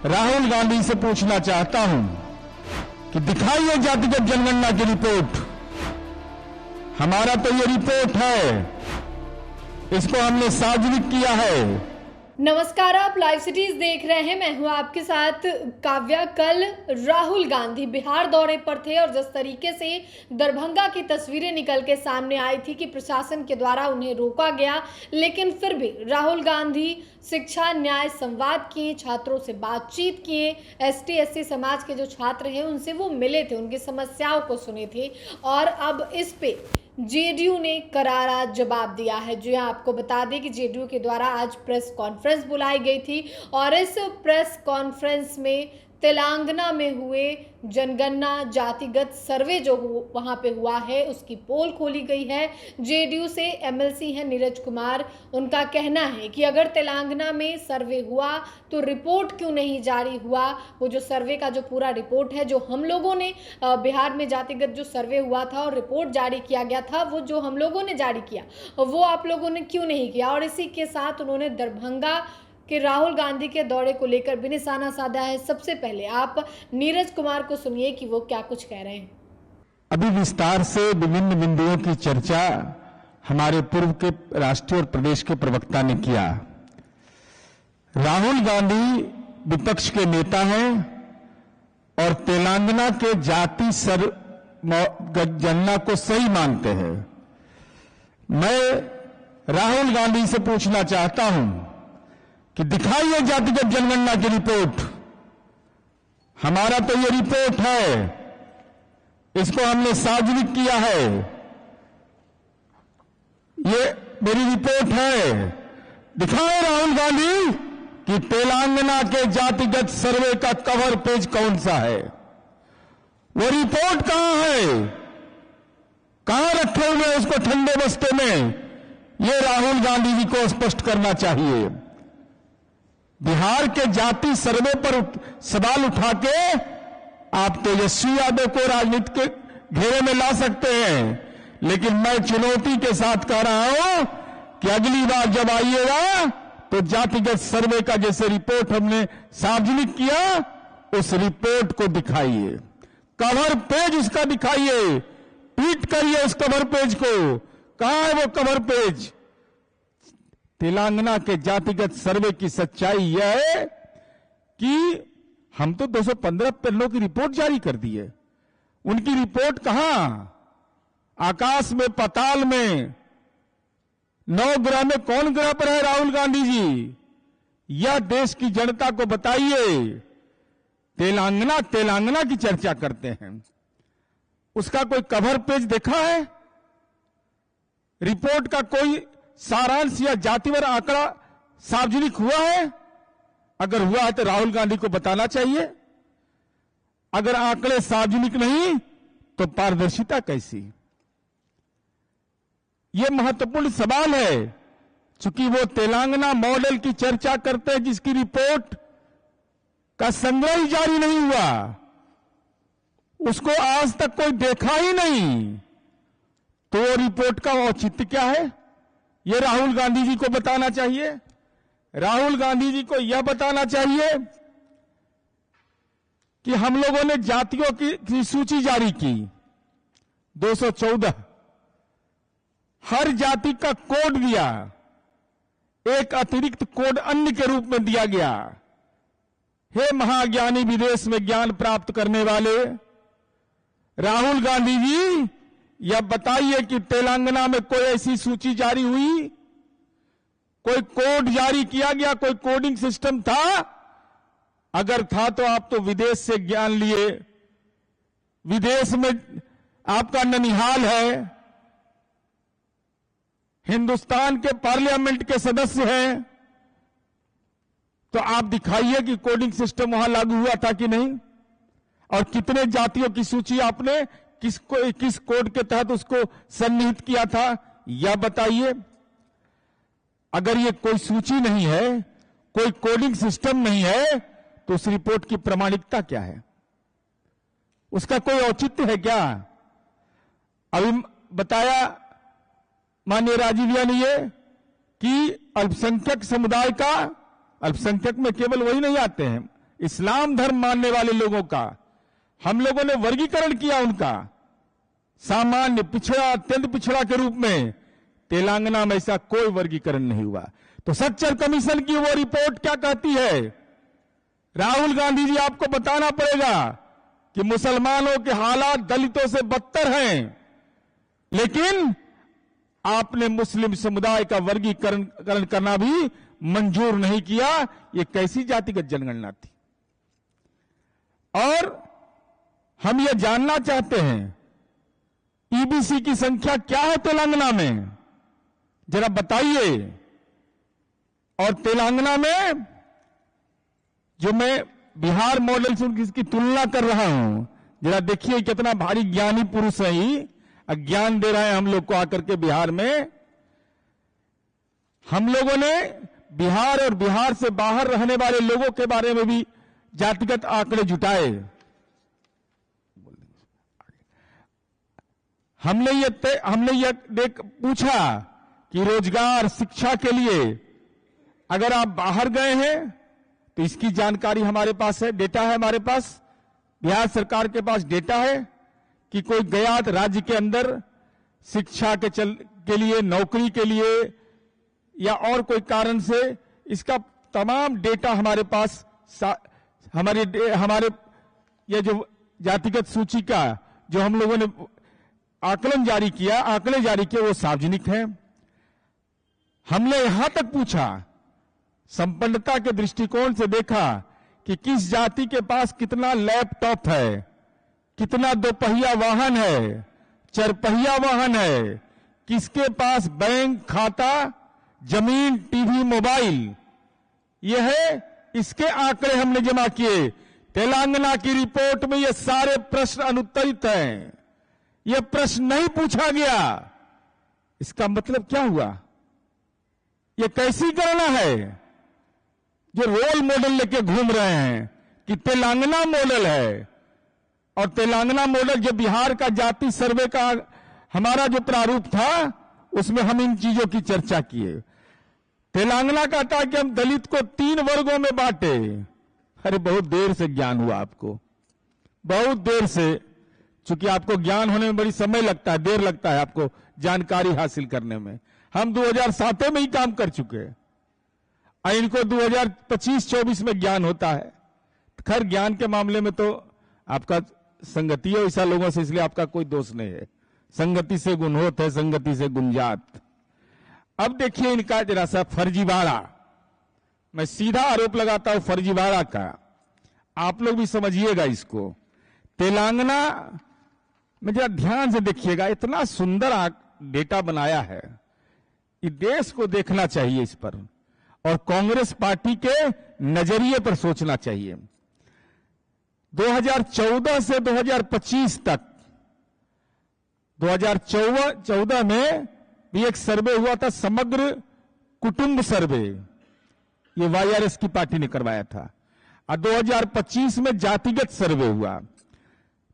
राहुल गांधी से पूछना चाहता हूं कि दिखाइए जातिगत जनगणना की रिपोर्ट। हमारा तो ये रिपोर्ट है, इसको हमने सार्वजनिक किया है। नमस्कार, आप लाइव सिटीज देख रहे हैं। मैं हूं आपके साथ काव्या। कल राहुल गांधी बिहार दौरे पर थे और जिस तरीके से दरभंगा की तस्वीरें निकल के सामने आई थी कि प्रशासन के द्वारा उन्हें रोका गया, लेकिन फिर भी राहुल गांधी शिक्षा न्याय संवाद किए, छात्रों से बातचीत किए, एसटी एससी समाज के जो छात्र हैं उनसे वो मिले थे, उनकी समस्याओं को सुने थे और अब इस पे जेडीयू ने करारा जवाब दिया है। जो आपको बता दें कि जेडीयू के द्वारा आज प्रेस कॉन्फ्रेंस बुलाई गई थी और इस प्रेस कॉन्फ्रेंस में तेलंगाना में हुए जनगणना जातिगत सर्वे जो वहां पे हुआ है उसकी पोल खोली गई है। जेडीयू से एमएलसी हैं नीरज कुमार। उनका कहना है कि अगर तेलंगाना में सर्वे हुआ तो रिपोर्ट क्यों नहीं जारी हुआ। वो जो सर्वे का जो पूरा रिपोर्ट है जो हम लोगों ने बिहार में जातिगत जो सर्वे हुआ था और रिपोर्ट जारी किया गया था, वो जो हम लोगों ने जारी किया वो आप लोगों ने क्यों नहीं किया। और इसी के साथ उन्होंने दरभंगा कि राहुल गांधी के दौरे को लेकर भी निशाना साधा है। सबसे पहले आप नीरज कुमार को सुनिए कि वो क्या कुछ कह रहे हैं। अभी विस्तार से विभिन्न बिंदुओं की चर्चा हमारे पूर्व के राष्ट्रीय और प्रदेश के प्रवक्ता ने किया। राहुल गांधी विपक्ष के नेता हैं और तेलंगाना के जाति जनगणना को सही मानते हैं। मैं राहुल गांधी से पूछना चाहता हूं कि दिखाइए जातिगत जनगणना की रिपोर्ट। हमारा तो ये रिपोर्ट है, इसको हमने सार्वजनिक किया है। ये मेरी रिपोर्ट है। दिखाए राहुल गांधी कि तेलंगाना के जातिगत सर्वे का कवर पेज कौन सा है। वो रिपोर्ट कहां है, कहां रखे हुए उसको ठंडे बस्ते में, ये राहुल गांधी जी को स्पष्ट करना चाहिए। बिहार के जाति सर्वे पर सवाल उठा के आप तेजस्वी यादव को राजनीति के घेरे में ला सकते हैं, लेकिन मैं चुनौती के साथ कह रहा हूं कि अगली बार जब आइएगा तो जातिगत सर्वे का जैसे रिपोर्ट हमने सार्वजनिक किया उस रिपोर्ट को दिखाइए, कवर पेज उसका दिखाइए, ट्वीट करिए उस कवर पेज को। कहां है वो कवर पेज। तेलंगाना के जातिगत सर्वे की सच्चाई यह है कि हम तो 215 पन्नों की रिपोर्ट जारी कर दी है। उनकी रिपोर्ट कहां, आकाश में पाताल में, 9 ग्रह में कौन ग्रह पर है राहुल गांधी जी, यह देश की जनता को बताइए। तेलंगाना की चर्चा करते हैं, उसका कोई कवर पेज देखा है, रिपोर्ट का कोई सारांश या जातिवार आंकड़ा सार्वजनिक हुआ है। अगर हुआ है तो राहुल गांधी को बताना चाहिए। अगर आंकड़े सार्वजनिक नहीं तो पारदर्शिता कैसी। यह महत्वपूर्ण सवाल है, चूंकि वो तेलंगाना मॉडल की चर्चा करते हैं जिसकी रिपोर्ट का संग्रह ही जारी नहीं हुआ, उसको आज तक कोई देखा ही नहीं, तो वो रिपोर्ट का औचित्य क्या है, ये राहुल गांधी जी को बताना चाहिए। राहुल गांधी जी को यह बताना चाहिए कि हम लोगों ने जातियों की सूची जारी की 214, हर जाति का कोड दिया, एक अतिरिक्त कोड अन्य के रूप में दिया गया। हे महाज्ञानी विदेश में ज्ञान प्राप्त करने वाले राहुल गांधी जी, यह बताइए कि तेलंगाना में कोई ऐसी सूची जारी हुई, कोई कोड जारी किया गया, कोई कोडिंग सिस्टम था। अगर था तो आप तो विदेश से ज्ञान लिए, विदेश में आपका ननिहाल है, हिंदुस्तान के पार्लियामेंट के सदस्य हैं, तो आप दिखाइए कि कोडिंग सिस्टम वहां लागू हुआ था कि नहीं, और कितने जातियों की सूची आपने किस कोड के तहत उसको सन्निहित किया था, यह बताइए। अगर ये कोई सूची नहीं है, कोई कोडिंग सिस्टम नहीं है, तो उस रिपोर्ट की प्रामाणिकता क्या है, उसका कोई औचित्य है क्या। अभी बताया माननीय राजीव भैया ने ये कि अल्पसंख्यक समुदाय का, अल्पसंख्यक में केवल वही नहीं आते हैं, इस्लाम धर्म मानने वाले लोगों का हम लोगों ने वर्गीकरण किया, उनका सामान्य, पिछड़ा, अत्यंत पिछड़ा के रूप में। तेलंगाना में ऐसा कोई वर्गीकरण नहीं हुआ। तो सच्चर कमीशन की वो रिपोर्ट क्या कहती है? राहुल गांधी जी, आपको बताना पड़ेगा कि मुसलमानों के हालात दलितों से बदतर हैं, लेकिन आपने मुस्लिम समुदाय का वर्गीकरण करना भी मंजूर नहीं किया। ये कैसी जातिगत जनगणना थी? और हम ये जानना चाहते हैं, ईबीसी की संख्या क्या है तेलंगाना में, जरा बताइए। और तेलंगाना में जो मैं बिहार मॉडल से इसकी तुलना कर रहा हूं, जरा देखिए कितना भारी ज्ञानी पुरुष है, ही ज्ञान दे रहे हैं हम लोग को आकर के। बिहार में हम लोगों ने बिहार और बिहार से बाहर रहने वाले लोगों के बारे में भी जातिगत आंकड़े जुटाए। हमने ये पूछा कि रोजगार, शिक्षा के लिए अगर आप बाहर गए हैं तो इसकी जानकारी हमारे पास है, डेटा है हमारे पास, बिहार सरकार के पास डेटा है कि कोई गया राज्य के अंदर शिक्षा के लिए, नौकरी के लिए या और कोई कारण से, इसका तमाम डेटा हमारे पास, हमारे ये जो जातिगत सूची का जो हम लोगों ने आंकड़े जारी किए वो सार्वजनिक है। हमने यहां तक पूछा, संपन्नता के दृष्टिकोण से देखा कि किस जाति के पास कितना लैपटॉप है, कितना दोपहिया वाहन है, चरपहिया वाहन है, किसके पास बैंक खाता, जमीन, टीवी, मोबाइल, यह है, इसके आंकड़े हमने जमा किए। तेलंगाना की रिपोर्ट में ये सारे प्रश्न अनुत्तरित हैं। यह प्रश्न नहीं पूछा गया। इसका मतलब क्या हुआ? यह कैसी गणना है जो रोल मॉडल लेके घूम रहे हैं कि तेलंगाना मॉडल है? और तेलंगाना मॉडल जो बिहार का जाति सर्वे का हमारा जो प्रारूप था, उसमें हम इन चीजों की चर्चा किए। तेलंगाना कहता है कि हम दलित को 3 वर्गों में बांटे। अरे बहुत देर से ज्ञान हुआ आपको, बहुत देर से, चूंकि आपको ज्ञान होने में बड़ी समय लगता है, देर लगता है आपको जानकारी हासिल करने में। हम 2007 में ही काम कर चुके हैं, इनको 2025-24 में ज्ञान होता है। खैर, ज्ञान के मामले में तो आपका संगति है ऐसा लोगों से, इसलिए आपका कोई दोष नहीं है। संगति से गुण होत है, संगति से गुंजात। अब देखिए इनका जरा सा फर्जीवाड़ा, मैं सीधा आरोप लगाता हूं फर्जीवाड़ा का, आप लोग भी समझिएगा इसको। तेलंगाना में जरा ध्यान से देखिएगा, इतना सुंदर डेटा बनाया है, ये देश को देखना चाहिए इस पर, और कांग्रेस पार्टी के नजरिए पर सोचना चाहिए। 2014 से 2025 तक, 2014 में भी एक सर्वे हुआ था, समग्र कुटुंब सर्वे, ये वाईआरएस की पार्टी ने करवाया था, और 2025 में जातिगत सर्वे हुआ।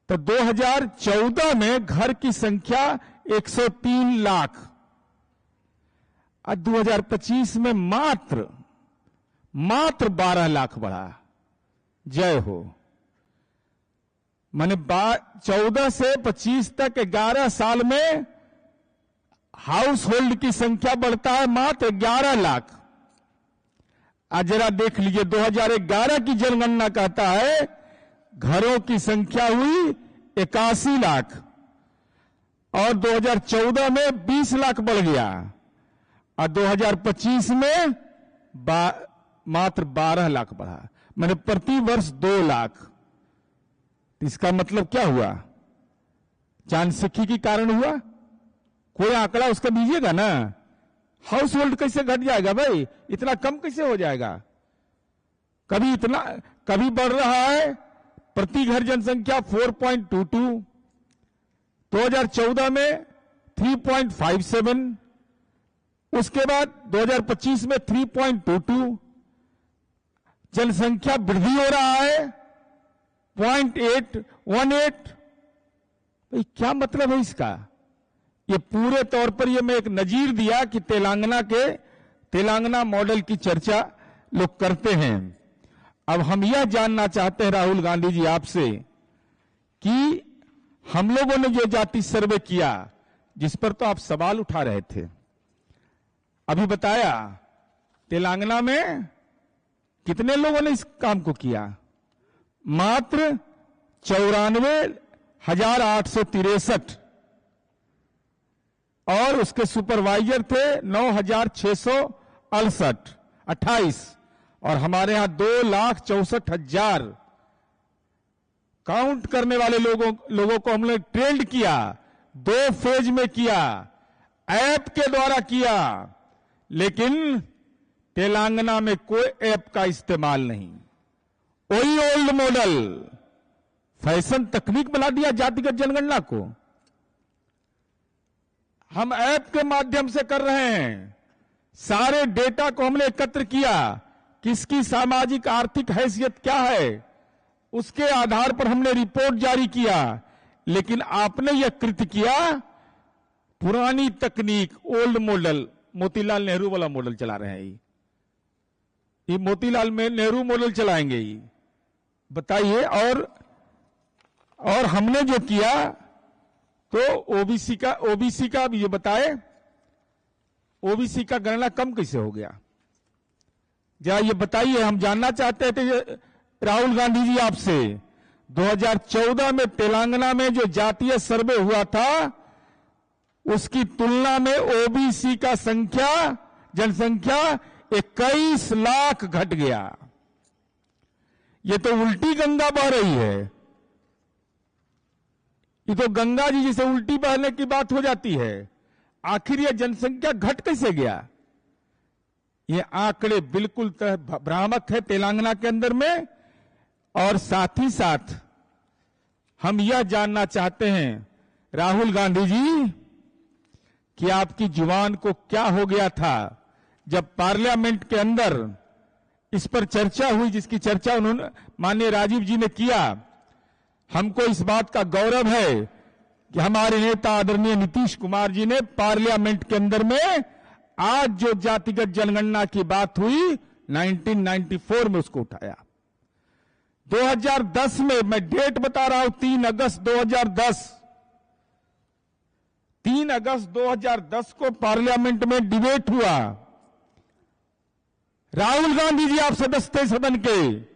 तो 2014 में घर की संख्या 103 लाख, और 2025 में मात्र 12 लाख बढ़ा। जय हो। माने 14 से 25 तक 11 साल में हाउस होल्ड की संख्या बढ़ता है मात्र 11 लाख। आज जरा देख लीजिए, 2011 की जनगणना कहता है घरों की संख्या हुई 81 लाख, और 2014 में 20 लाख बढ़ गया, और 2025 में मात्र 12 लाख बढ़ा, माने प्रति वर्ष 2 लाख। इसका मतलब क्या हुआ? जनसंख्या के कारण हुआ? कोई आंकड़ा उसका दीजिएगा ना। हाउस होल्ड कैसे घट जाएगा भाई? इतना कम कैसे हो जाएगा? कभी बढ़ रहा है। प्रति घर जनसंख्या 4.22, 2014 में 3.57, उसके बाद 2025 में 3.22, जनसंख्या वृद्धि हो रहा है 0.818। भाई क्या मतलब है इसका? ये पूरे तौर पर ये मैं एक नजीर दिया कि तेलंगाना मॉडल की चर्चा लोग करते हैं। अब हम यह जानना चाहते हैं राहुल गांधी जी आपसे कि हम लोगों ने जो जाति सर्वे किया, जिस पर तो आप सवाल उठा रहे थे, अभी बताया तेलंगाना में कितने लोगों ने इस काम को किया? मात्र 94,863 और उसके सुपरवाइजर थे 9,668 और हमारे यहां 2,64,000 काउंट करने वाले लोगों को हमने ट्रेंड किया। 2 फेज में किया, ऐप के द्वारा किया, लेकिन तेलंगाना में कोई ऐप का इस्तेमाल नहीं। वही ओल्ड मॉडल फैशन तकनीक बना दिया जातिगत जनगणना को। हम ऐप के माध्यम से कर रहे हैं। सारे डेटा को हमने एकत्र किया, किसकी सामाजिक आर्थिक हैसियत क्या है, उसके आधार पर हमने रिपोर्ट जारी किया। लेकिन आपने यह कृत्य किया पुरानी तकनीक, ओल्ड मॉडल, मोतीलाल नेहरू वाला मॉडल चला रहे हैं। ये मोतीलाल में नेहरू मॉडल चलाएंगे ये, बताइए। और हमने जो किया तो ओबीसी का भी ये बताए, ओबीसी का गणना कम कैसे हो गया? जरा ये बताइए, हम जानना चाहते थे राहुल गांधी जी आपसे। 2014 में तेलंगाना में जो जातीय सर्वे हुआ था, उसकी तुलना में ओबीसी का जनसंख्या 21 लाख घट गया। ये तो उल्टी गंगा बह रही है। ये तो गंगा जी जैसे उल्टी बहने की बात हो जाती है। आखिर ये जनसंख्या घट कैसे गया? ये आंकड़े बिल्कुल भ्रामक है तेलंगाना के अंदर में। और साथ ही साथ हम यह जानना चाहते हैं राहुल गांधी जी कि आपकी जुबान को क्या हो गया था जब पार्लियामेंट के अंदर इस पर चर्चा हुई, जिसकी चर्चा उन्होंने माननीय राजीव जी ने किया। हमको इस बात का गौरव है कि हमारे नेता आदरणीय नीतीश कुमार जी ने पार्लियामेंट के अंदर में आज जो जातिगत जनगणना की बात हुई 1994 में उसको उठाया। 2010 में, मैं डेट बता रहा हूं, 3 अगस्त 2010, 3 अगस्त 2010 को पार्लियामेंट में डिबेट हुआ। राहुल गांधी जी आप सदस्य थे सदन के,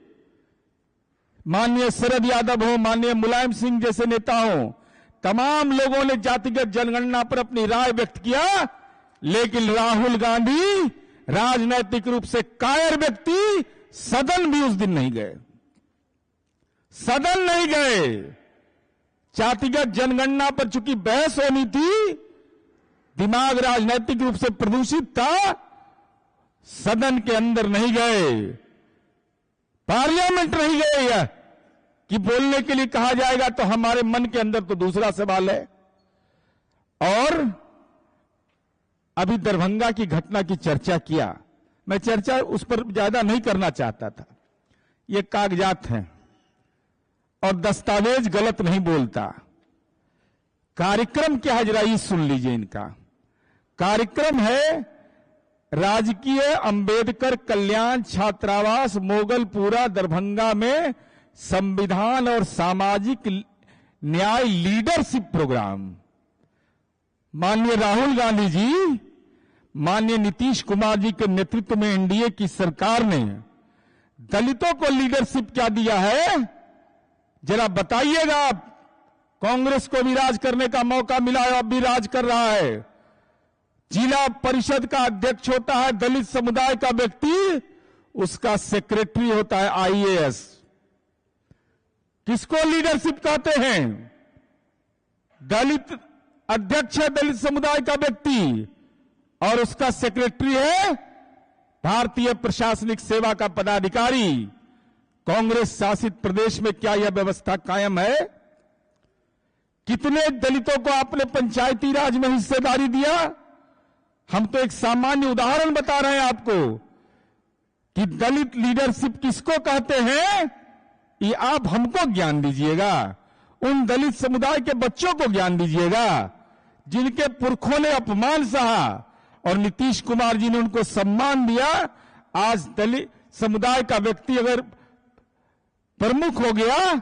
माननीय शरद यादव हो, माननीय मुलायम सिंह जैसे नेता हो, तमाम लोगों ने जातिगत जनगणना पर अपनी राय व्यक्त किया। लेकिन राहुल गांधी राजनैतिक रूप से कायर व्यक्ति सदन भी उस दिन नहीं गए, सदन नहीं गए। जातिगत जनगणना पर चूंकि बहस होनी थी, दिमाग राजनैतिक रूप से प्रदूषित था, सदन के अंदर नहीं गए, पार्लियामेंट नहीं गए। यह कि बोलने के लिए कहा जाएगा तो हमारे मन के अंदर तो दूसरा सवाल है। और अभी दरभंगा की घटना की चर्चा किया, मैं चर्चा उस पर ज्यादा नहीं करना चाहता था। ये कागजात हैं और दस्तावेज गलत नहीं बोलता। कार्यक्रम क्या है जरा ये सुन लीजिए। इनका कार्यक्रम है राजकीय अंबेडकर कल्याण छात्रावास मोगलपुरा दरभंगा में संविधान और सामाजिक न्याय लीडरशिप प्रोग्राम। माननीय राहुल गांधी जी, माननीय नीतीश कुमार जी के नेतृत्व में एनडीए की सरकार ने दलितों को लीडरशिप क्या दिया है, जरा बताइएगा। आप कांग्रेस को भी राज करने का मौका मिला है, अब भी राज कर रहा है। जिला परिषद का अध्यक्ष होता है दलित समुदाय का व्यक्ति, उसका सेक्रेटरी होता है आईएएस। किसको लीडरशिप कहते हैं? दलित अध्यक्ष है दलित समुदाय का व्यक्ति और उसका सेक्रेटरी है भारतीय प्रशासनिक सेवा का पदाधिकारी। कांग्रेस शासित प्रदेश में क्या यह व्यवस्था कायम है? कितने दलितों को आपने पंचायती राज में हिस्सेदारी दिया? हम तो एक सामान्य उदाहरण बता रहे हैं आपको कि दलित लीडरशिप किसको कहते हैं। ये आप हमको ज्ञान दीजिएगा, उन दलित समुदाय के बच्चों को ज्ञान दीजिएगा जिनके पुरखों ने अपमान सहा और नीतीश कुमार जी ने उनको सम्मान दिया। आज दलित समुदाय का व्यक्ति अगर प्रमुख हो गया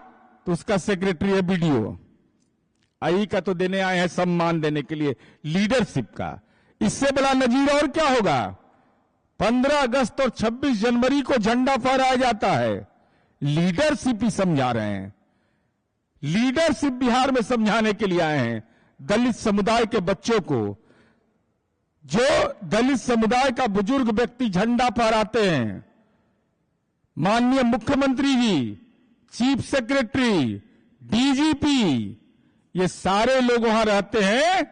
तो उसका सेक्रेटरी है बीडीओ। आई का तो देने आए हैं सम्मान देने के लिए, लीडरशिप का। इससे बड़ा नजीर और क्या होगा? 15 अगस्त और 26 जनवरी को झंडा फहराया जाता है, लीडरशिप ही समझा रहे हैं। लीडरशिप बिहार में समझाने के लिए आए हैं दलित समुदाय के बच्चों को। जो दलित समुदाय का बुजुर्ग व्यक्ति झंडा फहराते हैं, माननीय मुख्यमंत्री जी, चीफ सेक्रेटरी, डीजीपी, ये सारे लोग वहां रहते हैं,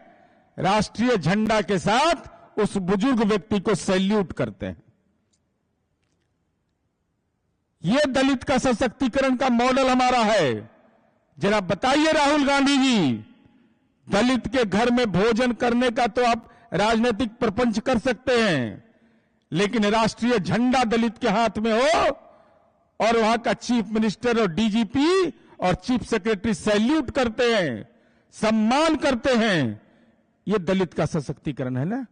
राष्ट्रीय झंडा के साथ उस बुजुर्ग व्यक्ति को सैल्यूट करते हैं। ये दलित का सशक्तिकरण का मॉडल हमारा है। जरा बताइए राहुल गांधी जी, दलित के घर में भोजन करने का तो आप राजनीतिक प्रपंच कर सकते हैं, लेकिन राष्ट्रीय झंडा दलित के हाथ में हो और वहां का चीफ मिनिस्टर और डीजीपी और चीफ सेक्रेटरी सैल्यूट करते हैं, सम्मान करते हैं, ये दलित का सशक्तिकरण है ना।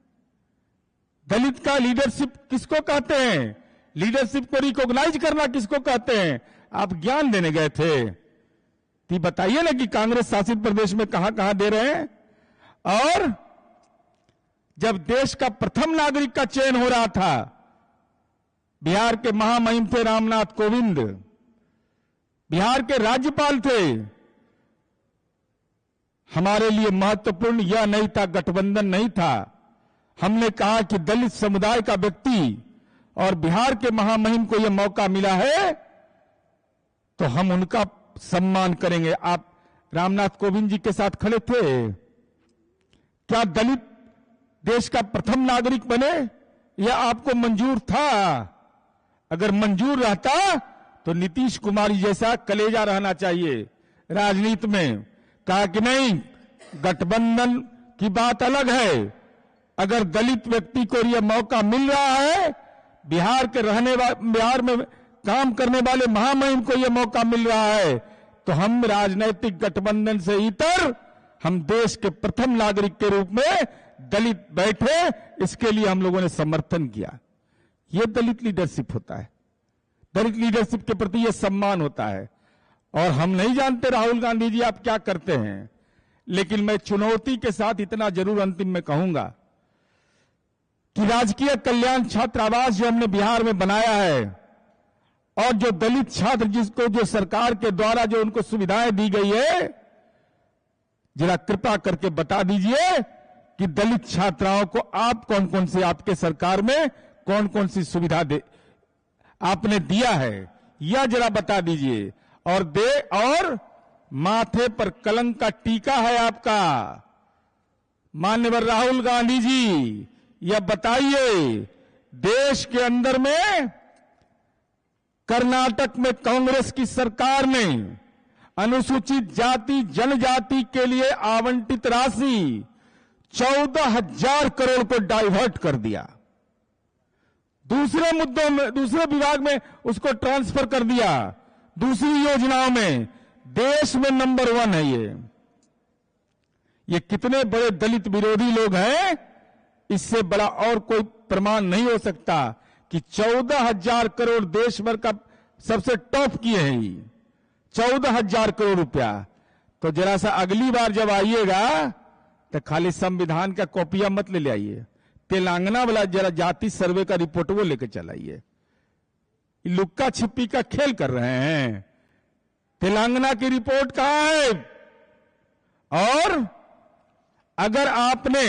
दलित का लीडरशिप किसको कहते हैं? लीडरशिप को रिकॉग्नाइज करना किसको कहते हैं? आप ज्ञान देने गए थे तो बताइए ना कि कांग्रेस शासित प्रदेश में कहां कहां दे रहे हैं। और जब देश का प्रथम नागरिक का चयन हो रहा था, बिहार के महामहिम थे रामनाथ कोविंद, बिहार के राज्यपाल थे। हमारे लिए महत्वपूर्ण यह नहीं था, गठबंधन नहीं था। हमने कहा कि दलित समुदाय का व्यक्ति और बिहार के महामहिम को यह मौका मिला है तो हम उनका सम्मान करेंगे। आप रामनाथ कोविंद जी के साथ खड़े थे। क्या दलित देश का प्रथम नागरिक बने? यह आपको मंजूर था? अगर मंजूर रहता तो नीतीश कुमार जैसा कलेजा रहना चाहिए राजनीति में। कहा कि नहीं, गठबंधन की बात अलग है। अगर दलित व्यक्ति को यह मौका मिल रहा है, बिहार में काम करने वाले महामहिम को यह मौका मिल रहा है, तो हम राजनीतिक गठबंधन से इतर हम देश के प्रथम नागरिक के रूप में दलित बैठे, इसके लिए हम लोगों ने समर्थन किया। यह दलित लीडरशिप होता है। दलित लीडरशिप के प्रति यह सम्मान होता है। और हम नहीं जानते राहुल गांधी जी आप क्या करते हैं, लेकिन मैं चुनौती के साथ इतना जरूर अंतिम में कहूंगा कि राजकीय कल्याण छात्रावास जो हमने बिहार में बनाया है और जो दलित छात्र जिसको जो सरकार के द्वारा जो उनको सुविधाएं दी गई है, जरा कृपा करके बता दीजिए कि दलित छात्राओं को आप कौन कौन सी आपके सरकार में कौन कौन सी सुविधा आपने दिया है, यह जरा बता दीजिए। और माथे पर कलंक का टीका है आपका। माननीय राहुल गांधी जी, यह बताइए, देश के अंदर में कर्नाटक में कांग्रेस की सरकार ने अनुसूचित जाति जनजाति के लिए आवंटित राशि 14,000 करोड़ को डाइवर्ट कर दिया। दूसरे मुद्दों में, दूसरे विभाग में उसको ट्रांसफर कर दिया, दूसरी योजनाओं में। देश में नंबर 1 है ये कितने बड़े दलित विरोधी लोग हैं, इससे बड़ा और कोई प्रमाण नहीं हो सकता कि 14,000 करोड़ देश भर का सबसे टॉप किए हैं 14,000 करोड़ रुपया। तो जरा सा अगली बार जब आइएगा तो खाली संविधान का कॉपियां मत ले आइए, तेलंगाना वाला जरा जाति सर्वे का रिपोर्ट वो लेकर चलाइए। लुक्का छिपी का खेल कर रहे हैं। तेलंगाना की रिपोर्ट कहां है? और अगर आपने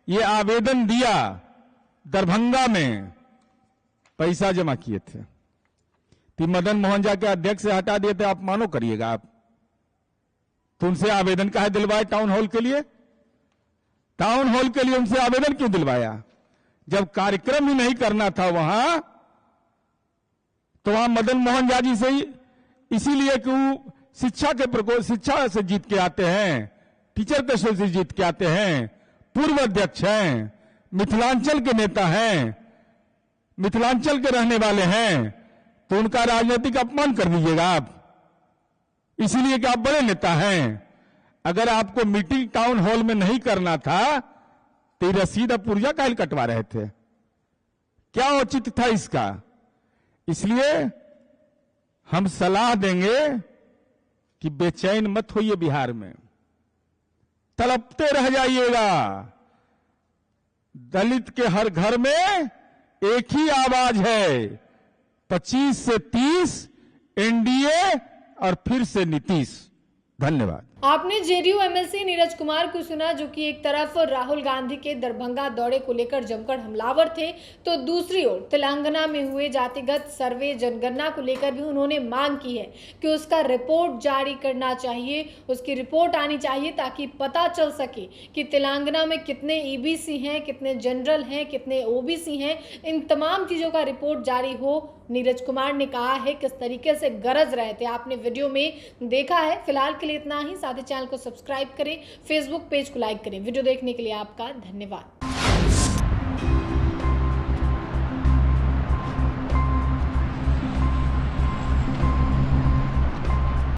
ये आवेदन दिया दरभंगा में, पैसा जमा किए थे, तो मदन मोहन झा के अध्यक्ष से हटा दिए थे, आप मानो करिएगा आप, तो उनसे आवेदन काहे दिलवाए टाउन हॉल के लिए? टाउन हॉल के लिए उनसे आवेदन क्यों दिलवाया? जब कार्यक्रम ही नहीं करना था वहां, तो वहां मदन मोहन झा जी से ही, इसीलिए कि वो शिक्षा से जीत के आते हैं, टीचर कशोर से जीत के आते हैं, पूर्व अध्यक्ष हैं, मिथिलांचल के नेता हैं, मिथिलांचल के रहने वाले हैं, तो उनका राजनीतिक अपमान कर दीजिएगा आप, इसीलिए कि आप बड़े नेता हैं। अगर आपको मीटिंग टाउन हॉल में नहीं करना था तो रसीद अब पुर्जा काहे कटवा रहे थे? क्या औचित्य था इसका? इसलिए हम सलाह देंगे कि बेचैन मत होइए, बिहार में तड़पते रह जाइएगा। दलित के हर घर में एक ही आवाज है, 25 से 30 एनडीए और फिर से नीतीश। धन्यवाद। आपने जेडीयू एमएलसी नीरज कुमार को सुना, जो कि एक तरफ राहुल गांधी के दरभंगा दौरे को लेकर जमकर हमलावर थे, तो दूसरी ओर तेलंगाना में हुए जातिगत सर्वे जनगणना को लेकर भी उन्होंने मांग की है कि उसका रिपोर्ट जारी करना चाहिए, उसकी रिपोर्ट आनी चाहिए, ताकि पता चल सके कि तेलंगाना में कितने ईबीसी हैं, कितने जनरल हैं, कितने ओबीसी हैं। इन तमाम चीज़ों का रिपोर्ट जारी हो। नीरज कुमार ने कहा है किस तरीके से गरज रहे थे, आपने वीडियो में देखा है। फिलहाल के लिए इतना ही। साथ ही चैनल को सब्सक्राइब करें, फेसबुक पेज को लाइक करें। वीडियो देखने के लिए आपका धन्यवाद।